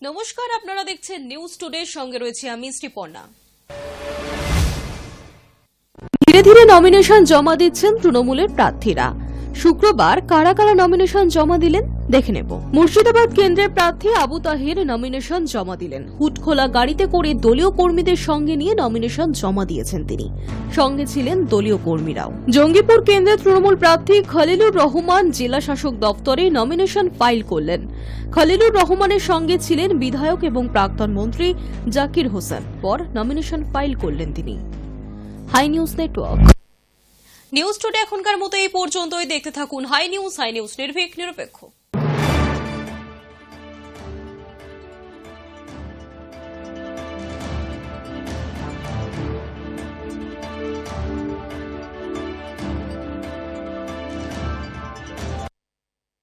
নমস্কার, আপনারা দেখছেন নিউজ টুডে, সঙ্গে রয়েছে আমি শ্রীপর্ণা। ধীরে ধীরে নমিনেশন জমা দিচ্ছেন তৃণমূলের প্রার্থীরা। শুক্রবার কারা কারা নমিনেশন জমা দিলেন দেখে নেব। মুর্শিদাবাদ কেন্দ্রের প্রার্থী আবু তাহির নমিনেশন জমা দিলেন। হুটখোলা গাড়িতে করে দলীয় কর্মীদের সঙ্গে নিয়ে নমিনেশন জমা দিয়েছেন তিনি। সঙ্গে ছিলেন দলীয় কর্মীরাও। জঙ্গিপুর কেন্দ্রের তৃণমূল প্রার্থী খলিলুর রহমান জেলা শাসক দপ্তরে নমিনেশন ফাইল করলেন। খলিলুর রহমানের সঙ্গে ছিলেন বিধায়ক এবং প্রাক্তন মন্ত্রী জাকির হোসেন। পর নমিনেশন ফাইল করলেন তিনি। High news network. News today এখনকার মতো এই পর্যন্তই। দেখতে থাকুন হাই নিউজ নির্ভীক নিরপেক্ষ।